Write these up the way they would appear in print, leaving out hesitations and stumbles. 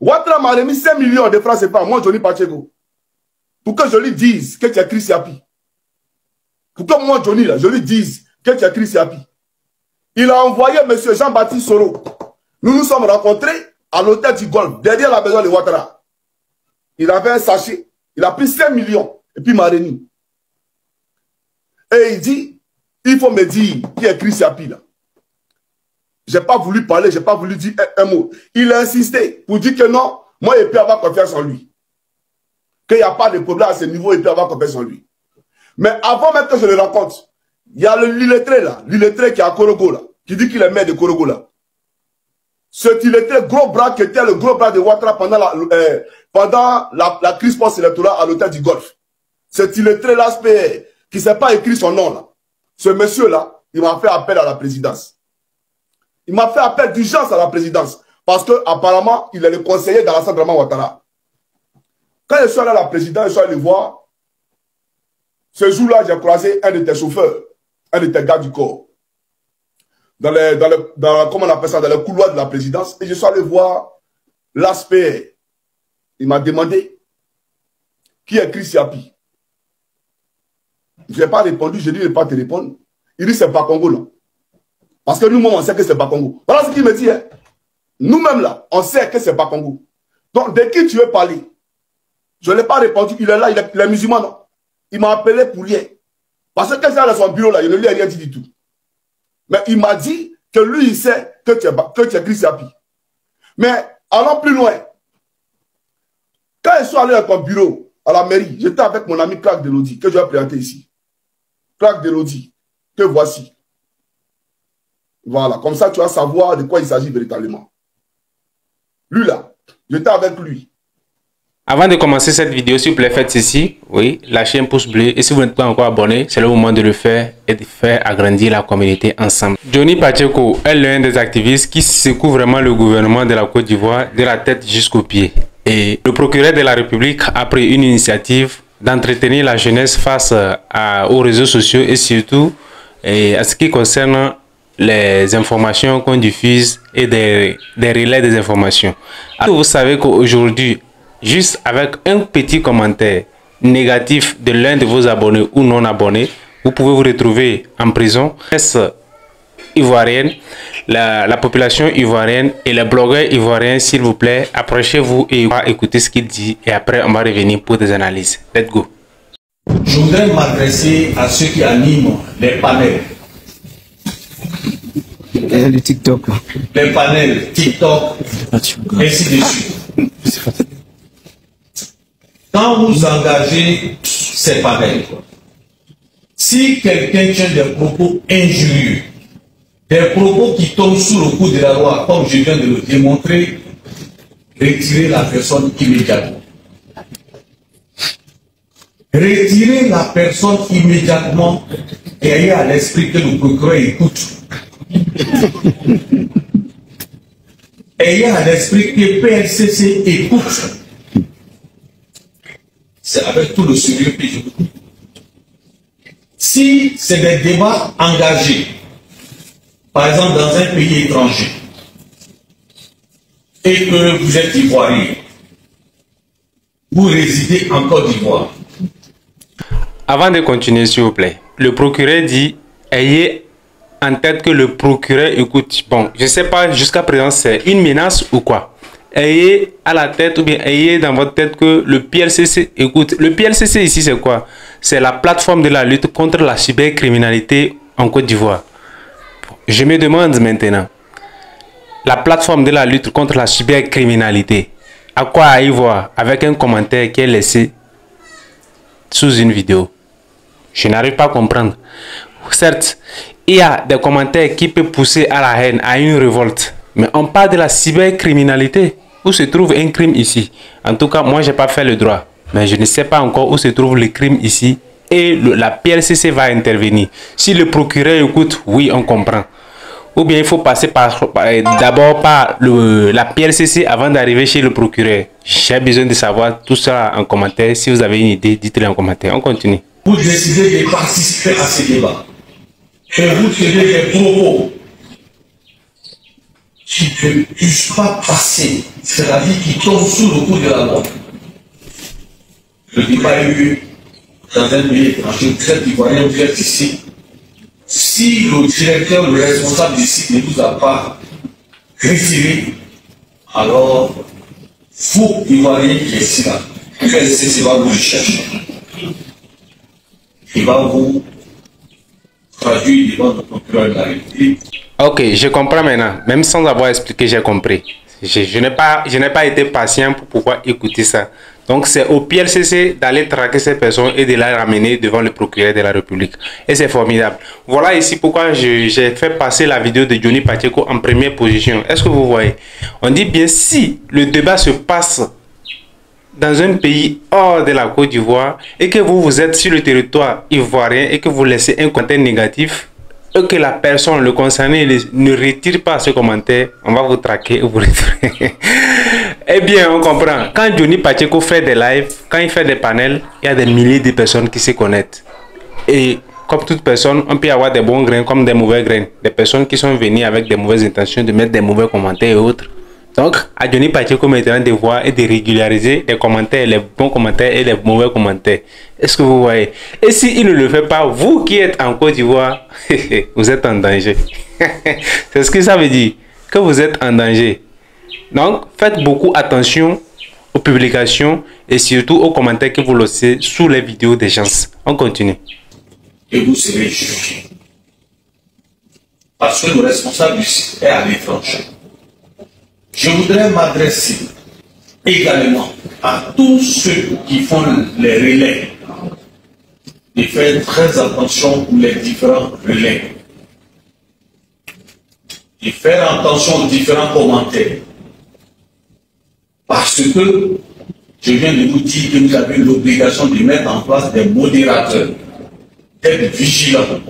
Ouattara m'a remis 5 millions de francs CFA, moi, Johnny Pacheco. Pour que je lui dise que tu as écrit Siapi. Pour que moi, Johnny, là, je lui dise que tu as écrit Siapi. Il a envoyé M. Jean-Baptiste Soro. Nous nous sommes rencontrés à l'hôtel du Golfe, derrière la maison de Ouattara. Il avait un sachet. Il a pris 5 millions. Et puis il m'a remis. Et il dit, il faut me dire qui a écrit Siapi, là. Je n'ai pas voulu parler, je n'ai pas voulu dire un mot. Il a insisté pour dire que non, moi, il peut avoir confiance en lui. Qu'il n'y a pas de problème à ce niveau, il peut avoir confiance en lui. Mais avant même que je le rencontre, il y a l'illettré là, l'illettré qui est à Korogo là, qui dit qu'il est maire de Korogo là. Cet illettré gros bras qui était le gros bras de Ouattara pendant la crise post-électorale à l'hôtel du Golfe. Cet illettré là, qui ne s'est pas écrit son nom là. Ce monsieur là, il m'a fait appel à la présidence. Il m'a fait appel d'urgence à la présidence. Parce qu'apparemment, il est le conseiller d'Alassane Draman Ouattara. Quand je suis allé à la présidence, je suis allé voir. Ce jour-là, j'ai croisé un de tes chauffeurs, un de tes gars du corps. Comment on appelle ça, dans le couloir de la présidence. Et je suis allé voir l'aspect. Il m'a demandé qui a écrit Siapi. Je n'ai pas répondu, je lui ai dit je ne vais pas te répondre. Il dit c'est pas Congo là. Parce que nous-mêmes, on sait que c'est pas Congo. Voilà ce qu'il me dit. Hein. Nous-mêmes là, on sait que c'est pas Congo. Donc, de qui tu veux parler? Je ne l'ai pas répondu. Il est là, il est musulman. Non? Il m'a appelé pour rien. Parce que quand il est dans son bureau là, il ne lui a rien dit du tout. Mais il m'a dit que lui, il sait que tu es Chris Siapi. Mais allons plus loin. Quand je suis allé dans ton bureau, à la mairie, j'étais avec mon ami Clark Delodi, que je vais présenter ici. Clark Delodi, que voici. Voilà, comme ça tu vas savoir de quoi il s'agit véritablement. Lui là, j'étais avec lui. Avant de commencer cette vidéo, s'il vous plaît, faites ceci. Oui, lâchez un pouce bleu. Et si vous n'êtes pas encore abonné, c'est le moment de le faire et de faire agrandir la communauté ensemble. Johnny Pacheco est l'un des activistes qui secoue vraiment le gouvernement de la Côte d'Ivoire de la tête jusqu'aux pieds. Et le procureur de la République a pris une initiative d'entretenir la jeunesse face aux réseaux sociaux et surtout à ce qui concerne les informations qu'on diffuse et des relais des informations. Alors, vous savez qu'aujourd'hui, juste avec un petit commentaire négatif de l'un de vos abonnés ou non abonnés, vous pouvez vous retrouver en prison. La presse ivoirienne, la population ivoirienne et les blogueurs ivoiriens, s'il vous plaît, approchez-vous et écoutez ce qu'il dit et après on va revenir pour des analyses. Let's go. Je voudrais m'adresser à ceux qui animent les panels. Le TikTok. Les panels TikTok, ainsi de suite. Quand vous engagez ces panels, si quelqu'un tient des propos injurieux, des propos qui tombent sous le coup de la loi, comme je viens de le démontrer, retirez la personne immédiatement. Retirez la personne immédiatement et ayez à l'esprit que le procureur écoute. Ayez à l'esprit que PLCC écoute. C'est avec tout le sérieux que je vous dis. Si c'est des débats engagés, par exemple dans un pays étranger, et que vous êtes ivoirien, vous résidez en Côte d'Ivoire. Avant de continuer, s'il vous plaît, le procureur dit, ayez en tête que le procureur écoute. Bon, je ne sais pas jusqu'à présent c'est une menace ou quoi. Ayez à la tête ou bien ayez dans votre tête que le PLCC écoute. Le PLCC ici c'est quoi? C'est la plateforme de la lutte contre la cybercriminalité en Côte d'Ivoire. Je me demande maintenant, la plateforme de la lutte contre la cybercriminalité, à quoi y voir avec un commentaire qui est laissé sous une vidéo? Je n'arrive pas à comprendre. Certes, il y a des commentaires qui peuvent pousser à la haine, à une révolte. Mais on parle de la cybercriminalité. Où se trouve un crime ici? En tout cas, moi, je n'ai pas fait le droit. Mais je ne sais pas encore où se trouve le crime ici. Et la PLCC va intervenir. Si le procureur écoute, oui, on comprend. Ou bien il faut passer d'abord par la PLCC avant d'arriver chez le procureur. J'ai besoin de savoir tout ça en commentaire. Si vous avez une idée, dites-le en commentaire. On continue. Vous décidez de participer à ce débat. Et vous tenez des propos qui ne puissent pas passer, c'est-à-dire qui tombent sous le coup de la loi. Le débat a eu dans un pays étranger, vous êtes ivoirien, vous êtes ici. Si le directeur, le responsable du site ne vous a pas retiré, alors vous, ivoirien qui est ici là, PLCC va vous le chercher. Il va vous traduire devant le procureur de la République. Ok, je comprends maintenant. Même sans avoir expliqué, j'ai compris. Je n'ai pas été patient pour pouvoir écouter ça. Donc, c'est au PLCC d'aller traquer ces personnes et de les ramener devant le procureur de la République. Et c'est formidable. Voilà ici pourquoi j'ai fait passer la vidéo de Johnny Pacheco en première position. Est-ce que vous voyez? On dit bien si le débat se passe dans un pays hors de la Côte d'Ivoire et que vous êtes sur le territoire ivoirien et que vous laissez un commentaire négatif, et que la personne, le concerné, ne retire pas ce commentaire, on va vous traquer et vous retirer. Eh bien, on comprend. Quand Johnny Pacheco fait des lives, quand il fait des panels, il y a des milliers de personnes qui se connectent. Et comme toute personne, on peut avoir des bons grains comme des mauvais grains. Des personnes qui sont venues avec des mauvaises intentions de mettre des mauvais commentaires et autres. Donc, à Johnny Pacheco maintenant de voir et de régulariser les commentaires, les bons commentaires et les mauvais commentaires. Est-ce que vous voyez? Et s'il ne le fait pas, vous qui êtes en Côte d'Ivoire, vous êtes en danger. C'est ce que ça veut dire, que vous êtes en danger. Donc, faites beaucoup attention aux publications et surtout aux commentaires que vous laissez sous les vidéos des gens. On continue. Et vous serez jugé. Parce que le responsable du site est à l'étranger. Je voudrais m'adresser également à tous ceux qui font les relais de faire très attention pour les différents relais, de faire attention aux différents commentaires. Parce que je viens de vous dire que vous avez l'obligation de mettre en place des modérateurs, d'être vigilants.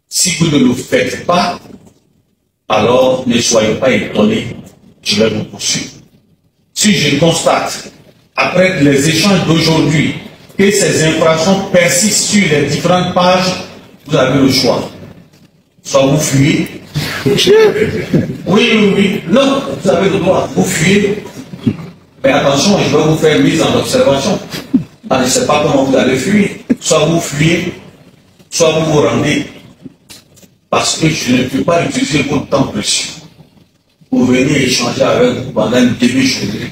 Si vous ne le faites pas, alors ne soyez pas étonnés, je vais vous poursuivre. Si je constate, après les échanges d'aujourd'hui, que ces infractions persistent sur les différentes pages, vous avez le choix. Soit vous fuyez. Oui. Non, vous avez le droit. Vous fuyez. Mais attention, je vais vous faire mise en observation. Je ne sais pas comment vous allez fuir. Soit vous fuyez, soit vous vous rendez. Parce que je ne peux pas utiliser votre temps précieux pour venir échanger avec vous pendant une demi-journée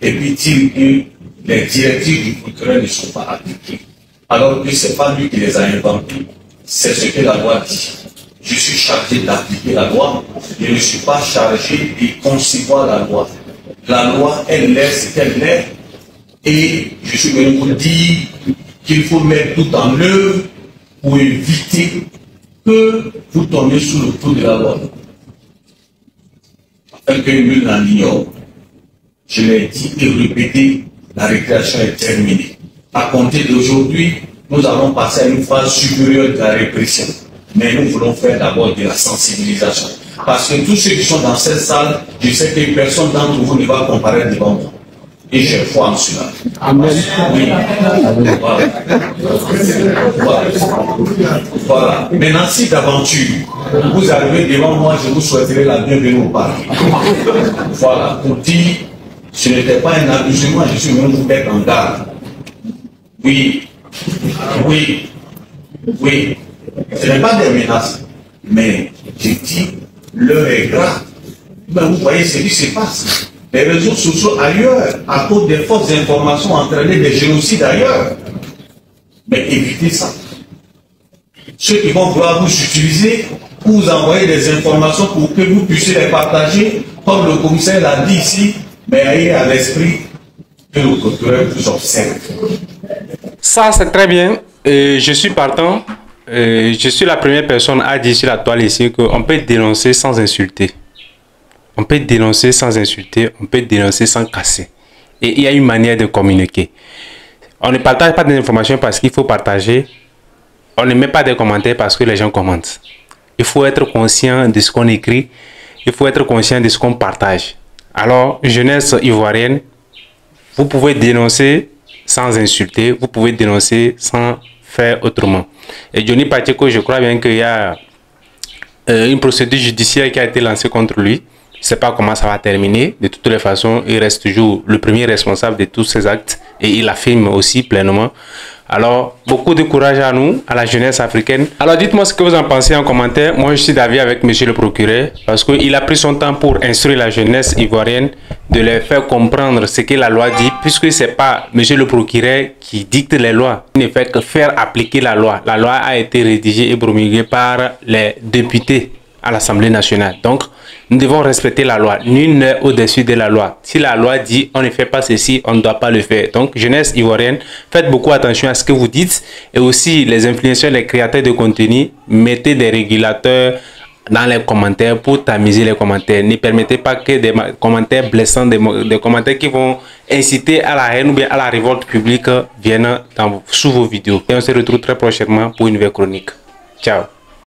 et puis dire que les directives du procureur ne sont pas appliquées. Alors que ce n'est pas lui qui les a inventées, c'est ce que la loi dit. Je suis chargé d'appliquer la loi, je ne suis pas chargé de concevoir la loi. La loi, elle est ce qu'elle est et je suis venu vous dire qu'il faut mettre tout en œuvre pour éviter que vous tombez sous le coup de la loi. Afin que nul n'en ignore, je l'ai dit et répété, la récréation est terminée. À compter d'aujourd'hui, nous allons passer à une phase supérieure de la répression. Mais nous voulons faire d'abord de la sensibilisation. Parce que tous ceux qui sont dans cette salle, je sais que personne d'entre vous ne va comparaître devant moi. Et j'ai foi en cela. Amen. Oui. Voilà. Maintenant, si d'aventure, vous arrivez devant moi, je vous souhaiterais la bienvenue au parc. Voilà. Pour dire, ce n'était pas un abusement, je suis venu vous mettre en garde. Oui. Ce n'est pas des menaces. Mais, je dis, l'heure est grave. Ben, vous voyez ce qui se passe. Les réseaux sociaux ailleurs, à cause des fausses informations entraînées des génocides ailleurs. Mais évitez ça. Ceux qui vont vouloir vous utiliser, pour vous envoyer des informations pour que vous puissiez les partager, comme le commissaire l'a dit ici, mais ayez à l'esprit que le procureur vous observe. Ça, c'est très bien. Je suis partant. Je suis la première personne à dire sur la toile ici qu'on peut dénoncer sans insulter. On peut dénoncer sans insulter, on peut dénoncer sans casser. Et il y a une manière de communiquer. On ne partage pas des informations parce qu'il faut partager. On ne met pas des commentaires parce que les gens commentent. Il faut être conscient de ce qu'on écrit. Il faut être conscient de ce qu'on partage. Alors, jeunesse ivoirienne, vous pouvez dénoncer sans insulter. Vous pouvez dénoncer sans faire autrement. Et Johnny Pacheco, je crois bien qu'il y a une procédure judiciaire qui a été lancée contre lui. Je ne sais pas comment ça va terminer. De toutes les façons, il reste toujours le premier responsable de tous ces actes et il affirme aussi pleinement. Alors, beaucoup de courage à nous, à la jeunesse africaine. Alors, dites-moi ce que vous en pensez en commentaire. Moi, je suis d'avis avec monsieur le procureur parce qu'il a pris son temps pour instruire la jeunesse ivoirienne, de leur faire comprendre ce que la loi dit, puisque ce n'est pas monsieur le procureur qui dicte les lois. Il ne fait que faire appliquer la loi. La loi a été rédigée et promulguée par les députés à l'Assemblée nationale. Donc, nous devons respecter la loi. Nul n'est au-dessus de la loi. Si la loi dit on ne fait pas ceci, on ne doit pas le faire. Donc, jeunesse ivoirienne, faites beaucoup attention à ce que vous dites. Et aussi, les influenceurs, les créateurs de contenu, mettez des régulateurs dans les commentaires pour tamiser les commentaires. Ne permettez pas que des commentaires blessants, des commentaires qui vont inciter à la haine ou bien à la révolte publique viennent sous vos vidéos. Et on se retrouve très prochainement pour une nouvelle chronique. Ciao.